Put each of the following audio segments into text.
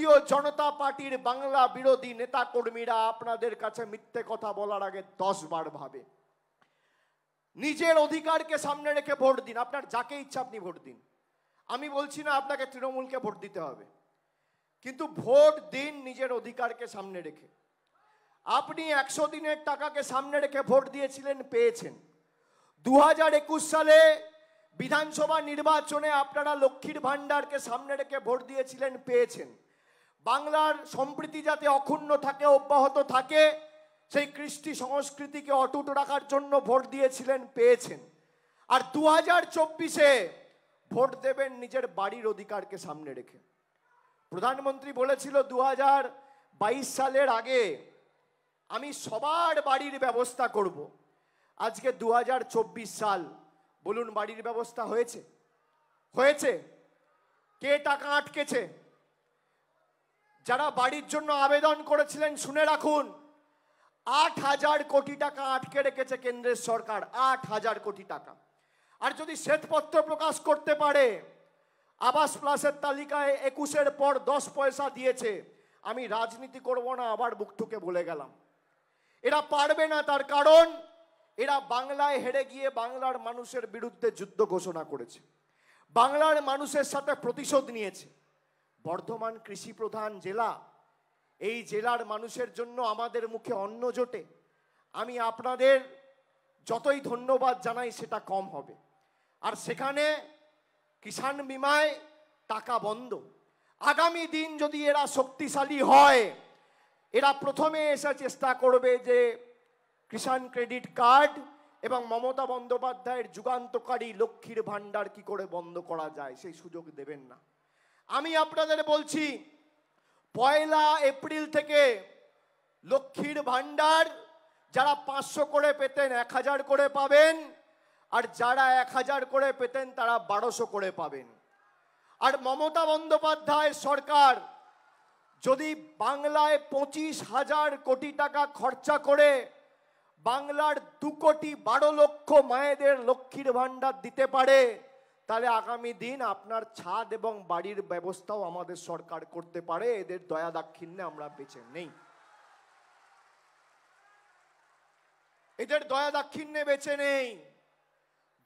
ভারতীয় জনতা পার্টির বাংলা বিরোধী নেতা কর্মীরা আপনাদের কাছে মিথ্যে কথা বলার আগে 10 বার ভাবে। নিজের অধিকারকে সামনে রেখে ভোট দিন, আপনার যাকে ইচ্ছা আপনি ভোট দিন। আমি বলছি না আপনাকে তৃণমূলকে ভোট দিতে হবে, কিন্তু ভোট দিন নিজের অধিকারকে সামনে রেখে। আপনি 100 দিনের টাকাকে সামনে রেখে ভোট দিয়েছিলেন, পেয়েছেন। 2021 সালে বিধানসভা নির্বাচনে আপনারা লক্ষ্মীর ভান্ডারকে সামনে রেখে ভোট দিয়েছিলেন, পেয়েছেন। বাংলার সম্প্রীতি যাতে অক্ষুণ্ণ থাকে, অব্যাহত থাকে, সেই কৃষ্টি সংস্কৃতিকে অটুট রাখার জন্য ভোট দিয়েছিলেন, পেয়েছেন। আর 2024-এ ভোট দেবেন নিজের বাড়ির অধিকারকে সামনে রেখে। প্রধানমন্ত্রী বলেছিল 2022 সালের আগে আমি সবার বাড়ির ব্যবস্থা করব। আজকে 2024 সাল, বলুন বাড়ির ব্যবস্থা হয়েছে? হয়েছে? কে টাকা আটকেছে? যারা বাড়ির জন্য আবেদন করেছিলেন শুনে রাখুন, 8,000 কোটি টাকা আটকে রেখেছে কেন্দ্রের সরকার, 8,000 কোটি টাকা। আর যদি শ্বেতপত্র প্রকাশ করতে পারে, আবাস প্লাসের তালিকায় 21-এর পর 10 পয়সা দিয়েছে, আমি রাজনীতি করব না, আবার বুক ঠুকে বলে গেলাম। এরা পারবে না, তার কারণ এরা বাংলায় হেরে গিয়ে বাংলার মানুষের বিরুদ্ধে যুদ্ধ ঘোষণা করেছে, বাংলার মানুষের সাথে প্রতিশোধ নিয়েছে। বর্ধমান কৃষি প্রধান জেলা, এই জেলার মানুষের জন্য আমাদের মুখে অন্ন জোটে। আমি আপনাদের যতই ধন্যবাদ জানাই সেটা কম হবে। আর সেখানে কিষাণ বিমায় টাকা বন্ধ। আগামী দিন যদি এরা শক্তিশালী হয়, এরা প্রথমে এসে চেষ্টা করবে যে কিষাণ ক্রেডিট কার্ড এবং মমতা বন্দ্যোপাধ্যায়ের যুগান্তকারী লক্ষ্মীর ভান্ডার কি করে বন্ধ করা যায়, সেই সুযোগ দেবেন না। আমি আপনাদের বলছি, 1 এপ্রিল থেকে লক্ষ্মীর ভান্ডার যারা 500 করে পেতেন 1000 করে পাবেন, আর যারা 1000 করে পেতেন তারা 1200 করে পাবেন। আর মমতা বন্দ্যোপাধ্যায় সরকার যদি বাংলায় 25,000 কোটি টাকা খরচা করে বাংলার 2,12,00,000 মায়েদের লক্ষ্মীর ভান্ডার দিতে পারে, তাহলে আগামী দিন আপনার ছাদ এবং বাড়ির ব্যবস্থাও আমাদের সরকার করতে পারে। এদের দয়া দাক্ষিণ্যে আমরা বেঁচে নেই, এদের দয়া দাক্ষিণ্যে বেঁচে নেই।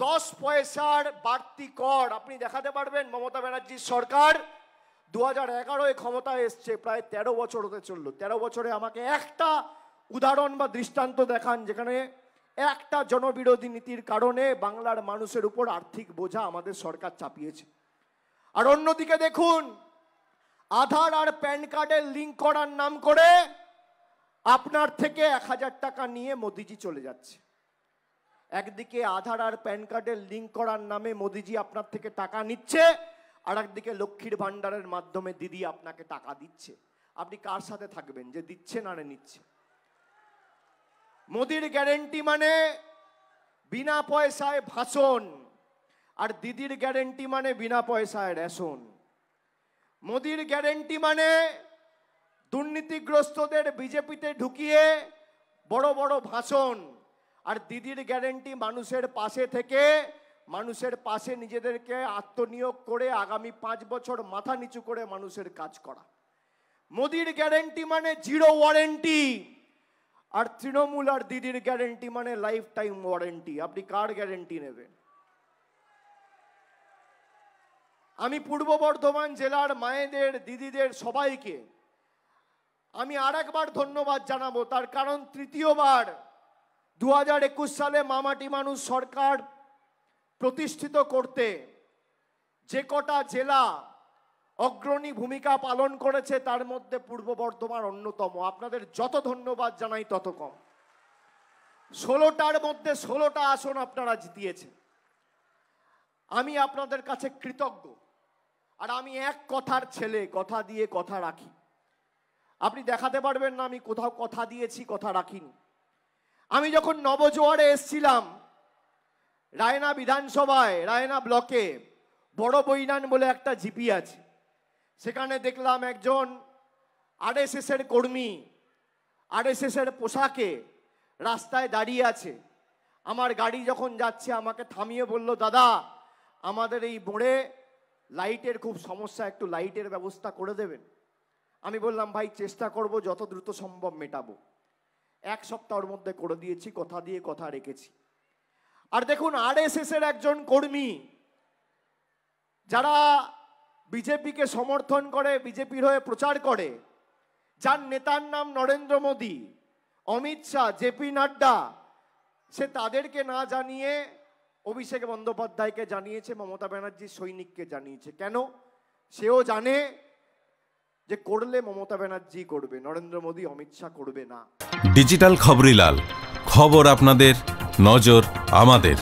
10 পয়সার বাড়তি কর আপনি দেখাতে পারবেন? মমতা ব্যানার্জির সরকার 2011-এ ক্ষমতায় এসছে, প্রায় 13 বছর হতে চললো। 13 বছরে আমাকে একটা উদাহরণ বা দৃষ্টান্ত দেখান যেখানে একটা জনবিরোধী নীতির কারণে বাংলার মানুষের উপর আর্থিক বোঝা আমাদের সরকার চাপিয়েছে। আর অন্যদিকে দেখুন, আধার আর প্যান কার্ডের লিঙ্ক করার নাম করে আপনার থেকে 1000 টাকা নিয়ে মোদিজি চলে যাচ্ছে। একদিকে আধার আর প্যান কার্ডের লিঙ্ক করার নামে মোদিজি আপনার থেকে টাকা নিচ্ছে, আর একদিকে লক্ষ্মীর ভান্ডারের মাধ্যমে দিদি আপনাকে টাকা দিচ্ছে। আপনি কার সাথে থাকবেন, যে দিচ্ছে না নিচ্ছে? মোদির গ্যারেন্টি মানে বিনা পয়সায় ভাষণ, আর দিদির গ্যারেন্টি মানে বিনা পয়সায় রেশন। মোদির গ্যারেন্টি মানে দুর্নীতিগ্রস্তদের বিজেপিতে ঢুকিয়ে বড় বড় ভাষণ, আর দিদির গ্যারেন্টি মানুষের পাশে থেকে, মানুষের পাশে নিজেদেরকে আত্মনিয়োগ করে আগামী 5 বছর মাথা নিচু করে মানুষের কাজ করা। মোদির গ্যারেন্টি মানে জিরো ওয়ারেন্টি, আর তৃণমূল আর দিদির গ্যারেন্টি মানে লাইফ টাইম ওয়ারেন্টি। আপনি কার গ্যারেন্টি নেবেন? আমি পূর্ব বর্ধমান জেলার মায়েদের, দিদিদের সবাইকে আমি আরেকবার ধন্যবাদ জানাবো, তার কারণ তৃতীয়বার 2021 সালে মামাটি মানুষ সরকার প্রতিষ্ঠিত করতে যে কটা জেলা অগ্রণী ভূমিকা পালন করেছে তার মধ্যে পূর্ব বর্ধমান অন্যতম। আপনাদের যত ধন্যবাদ জানাই তত কম। 16টার মধ্যে 16টা আসন আপনারা জিতিয়েছেন, আমি আপনাদের কাছে কৃতজ্ঞ। আর আমি এক কথার ছেলে, কথা দিয়ে কথা রাখি। আপনি দেখাতে পারবেন না আমি কোথাও কথা দিয়েছি কথা রাখিনি। আমি যখন নবজোয়ারে এসছিলাম, রায়না বিধানসভায়, রায়না ব্লকে বড় বৈনান বলে একটা জিপি আছে, সেখানে দেখলাম একজন আরএসএস এর কর্মী আরএসএস এর পোশাকে রাস্তায় দাঁড়িয়ে আছে। আমার গাড়ি যখন যাচ্ছে আমাকে থামিয়ে বলল, দাদা আমাদের এই মোড়ে লাইটের খুব সমস্যা, একটু লাইটের ব্যবস্থা করে দেবেন। আমি বললাম ভাই চেষ্টা করব যত দ্রুত সম্ভব মেটাবো। 1 সপ্তাহের মধ্যে করে দিয়েছি, কথা দিয়ে কথা রেখেছি। আর দেখুন আরএসএস এর একজন কর্মী যারা বিজেপিকে সমর্থন করে, বিজেপির হয়ে প্রচার করে, যার নেতার নাম নরেন্দ্র মোদী, অমিত শাহ, জেপি নাড্ডা, সে তাদেরকে না জানিয়ে অভিষেক বন্দ্যোপাধ্যায়কে জানিয়েছে, মমতা ব্যানার্জির সৈনিককে জানিয়েছে। কেন? সেও জানে যে করলে মমতা ব্যানার্জি করবে, নরেন্দ্র মোদী, অমিত শাহ করবে না। ডিজিটাল খবরিলাল, খবর আপনাদের, নজর আমাদের।